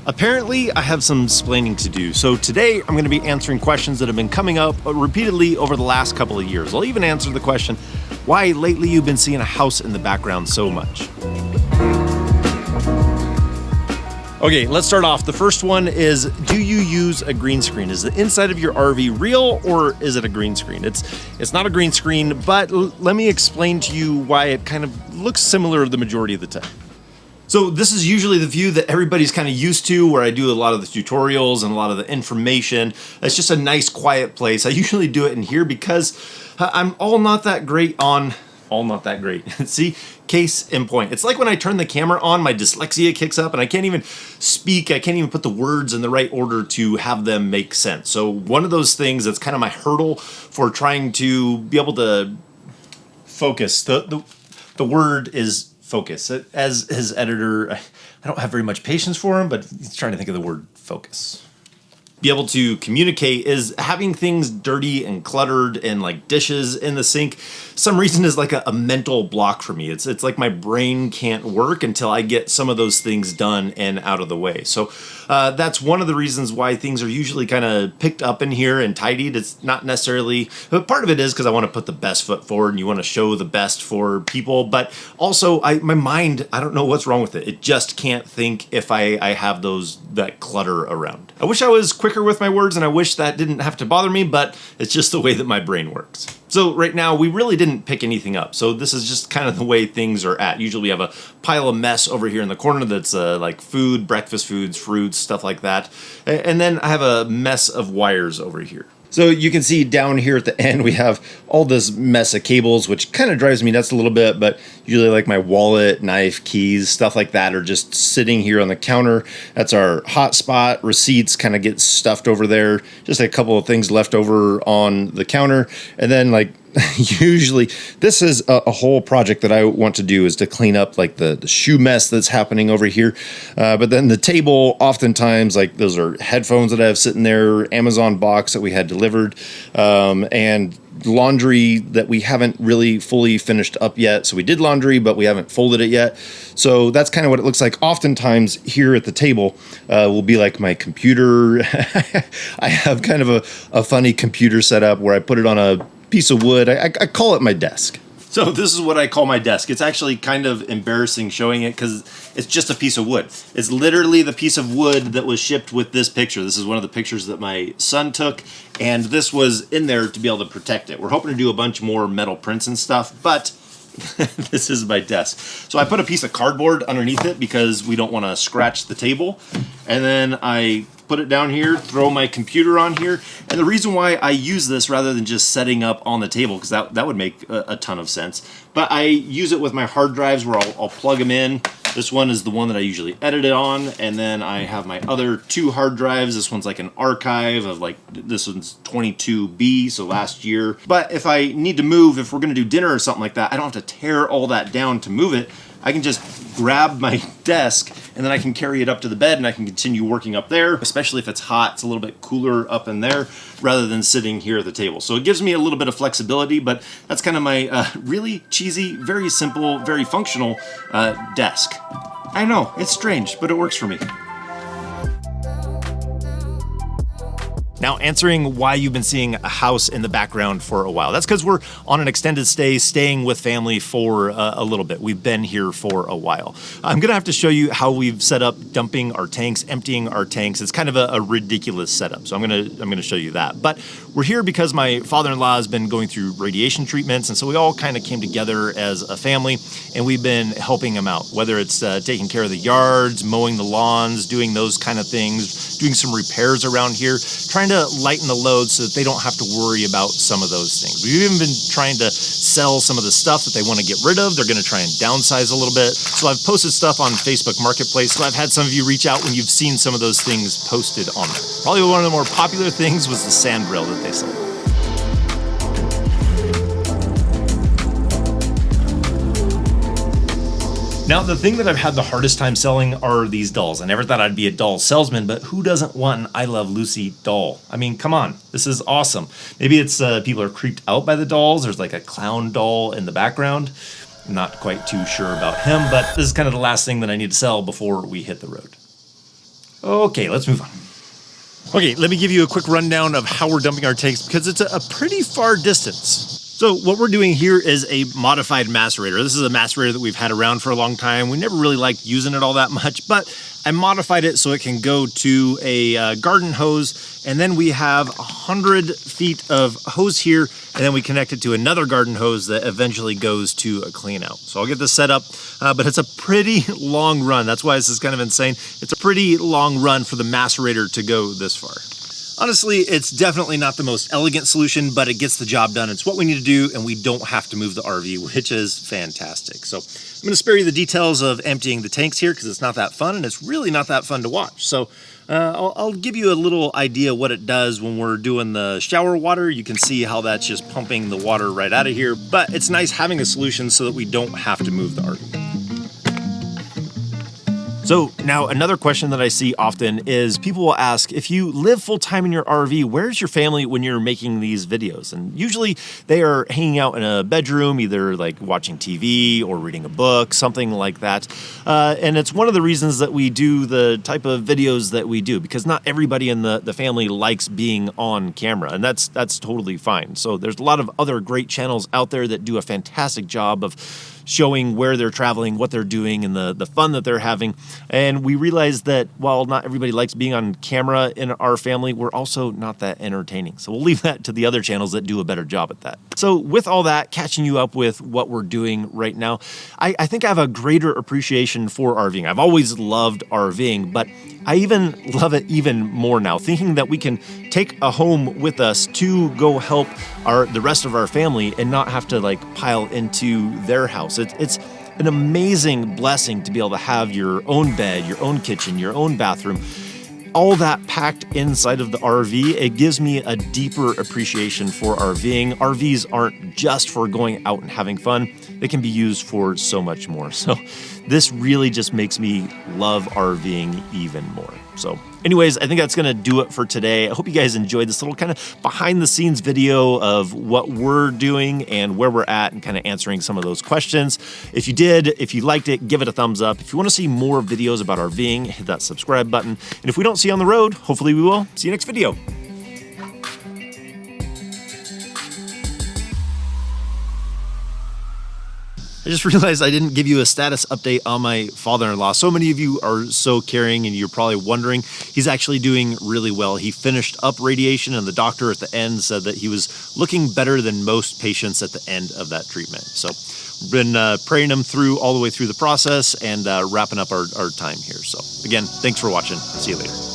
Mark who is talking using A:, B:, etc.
A: Apparently, I have some splaining to do, so today I'm going to be answering questions that have been coming up repeatedly over the last couple of years. I'll even answer the question, why lately you've been seeing a house in the background so much. Okay, let's start off. The first one is, do you use a green screen? Is the inside of your RV real or is it a green screen? It's not a green screen, but let me explain to you why it kind of looks similar the majority of the time. So this is usually the view that everybody's kind of used to, where I do a lot of the tutorials and a lot of the information. It's just a nice quiet place. I usually do it in here because I'm not that great. See, case in point. It's like when I turn the camera on, my dyslexia kicks up and I can't even speak. I can't even put the words in the right order to have them make sense. So one of those things that's kind of my hurdle for trying to be able to focus. The word is focus. As his editor, I don't have very much patience for him, but he's trying to think of the word focus. Be able to communicate is having things dirty and cluttered and like dishes in the sink. Some reason is like a mental block for me. It's like my brain can't work until I get some of those things done and out of the way. So that's one of the reasons why things are usually kind of picked up in here and tidied. It's not necessarily, but part of it is because I want to put the best foot forward and you want to show the best for people. But also my mind, I don't know what's wrong with it. It just can't think if I have that clutter around. I wish I was quicker with my words and I wish that didn't have to bother me, but it's just the way that my brain works. So right now we really didn't pick anything up. So this is just kind of the way things are at. Usually we have a pile of mess over here in the corner that's like food, breakfast foods, fruits, stuff like that. And then I have a mess of wires over here. So you can see down here at the end, we have all this mess of cables, which kind of drives me nuts a little bit, but usually like my wallet, knife, keys, stuff like that are just sitting here on the counter. That's our hotspot. Receipts kind of get stuffed over there. Just a couple of things left over on the counter. And then like usually this is a whole project that I want to do is to clean up like the shoe mess that's happening over here. But then the table, oftentimes like those are headphones that I have sitting there, Amazon box that we had delivered, and laundry that we haven't really fully finished up yet. So we did laundry, but we haven't folded it yet. So that's kind of what it looks like. Oftentimes here at the table will be like my computer. I have kind of a funny computer setup where I put it on a piece of wood. I call it my desk. So this is what I call my desk. It's actually kind of embarrassing showing it because it's just a piece of wood. It's literally the piece of wood that was shipped with this picture. This is one of the pictures that my son took, and this was in there to be able to protect it. We're hoping to do a bunch more metal prints and stuff, but this is my desk. So I put a piece of cardboard underneath it because we don't want to scratch the table. And then I put it down here, throw my computer on here. And the reason why I use this rather than just setting up on the table, because that would make a ton of sense, but I use it with my hard drives where I'll plug them in. This one is the one that I usually edit it on, and then I have my other two hard drives. This one's like an archive of like, this one's 22B, so last year. But if I need to move, if we're gonna do dinner or something like that, I don't have to tear all that down to move it. I can just grab my desk and then I can carry it up to the bed and I can continue working up there, especially if it's hot, it's a little bit cooler up in there rather than sitting here at the table. So it gives me a little bit of flexibility, but that's kind of my really cheesy, very simple, very functional desk. I know, it's strange, but it works for me. Now, answering why you've been seeing a house in the background for a while. That's because we're on an extended stay, staying with family for a little bit. We've been here for a while. I'm gonna have to show you how we've set up dumping our tanks, emptying our tanks. It's kind of a ridiculous setup, so I'm gonna show you that. But we're here because my father-in-law has been going through radiation treatments, and so we all kind of came together as a family, and we've been helping him out, whether it's taking care of the yards, mowing the lawns, doing those kind of things, doing some repairs around here, trying to lighten the load so that they don't have to worry about some of those things. We've even been trying to sell some of the stuff that they want to get rid of. They're going to try and downsize a little bit. So I've posted stuff on Facebook Marketplace. So I've had some of you reach out when you've seen some of those things posted on there. Probably one of the more popular things was the sand drill that they sold. Now, the thing that I've had the hardest time selling are these dolls. I never thought I'd be a doll salesman, but who doesn't want an I Love Lucy doll? I mean, come on, this is awesome. Maybe it's people are creeped out by the dolls. There's like a clown doll in the background. I'm not quite too sure about him, but this is kind of the last thing that I need to sell before we hit the road. Okay, let's move on. Okay, let me give you a quick rundown of how we're dumping our tanks because it's a pretty far distance. So what we're doing here is a modified macerator. This is a macerator that we've had around for a long time. We never really liked using it all that much, but I modified it so it can go to a garden hose, and then we have 100 feet of hose here, and then we connect it to another garden hose that eventually goes to a clean out. So I'll get this set up, but it's a pretty long run. That's why this is kind of insane. It's a pretty long run for the macerator to go this far. Honestly, it's definitely not the most elegant solution, but it gets the job done. It's what we need to do, and we don't have to move the RV, which is fantastic. So I'm going to spare you the details of emptying the tanks here because it's not that fun, and it's really not that fun to watch. So I'll give you a little idea what it does when we're doing the shower water. You can see how that's just pumping the water right out of here, but it's nice having a solution so that we don't have to move the RV. So now another question that I see often is people will ask, if you live full-time in your RV, where's your family when you're making these videos? And usually they are hanging out in a bedroom, either like watching TV or reading a book, something like that. And it's one of the reasons that we do the type of videos that we do, because not everybody in the family likes being on camera, and that's totally fine. So there's a lot of other great channels out there that do a fantastic job of showing where they're traveling, what they're doing, and the fun that they're having. And we realize that while not everybody likes being on camera in our family, we're also not that entertaining. So we'll leave that to the other channels that do a better job at that. So with all that, catching you up with what we're doing right now, I think I have a greater appreciation for RVing. I've always loved RVing, but I even love it even more now, thinking that we can take a home with us to go help the rest of our family and not have to like pile into their house. It's an amazing blessing to be able to have your own bed, your own kitchen, your own bathroom, all that packed inside of the RV. It gives me a deeper appreciation for RVing. RVs aren't just for going out and having fun. They can be used for so much more. So this really just makes me love RVing even more. So anyways, I think that's going to do it for today. I hope you guys enjoyed this little kind of behind the scenes video of what we're doing and where we're at and kind of answering some of those questions. If you did, if you liked it, give it a thumbs up. If you want to see more videos about RVing, hit that subscribe button. And if we don't see you on the road, hopefully we will. See you next video. I just realized I didn't give you a status update on my father-in-law. So many of you are so caring, and you're probably wondering, he's actually doing really well. He finished up radiation, and the doctor at the end said that he was looking better than most patients at the end of that treatment. So we've been praying him through all the way through the process and wrapping up our time here. So again, thanks for watching. See you later.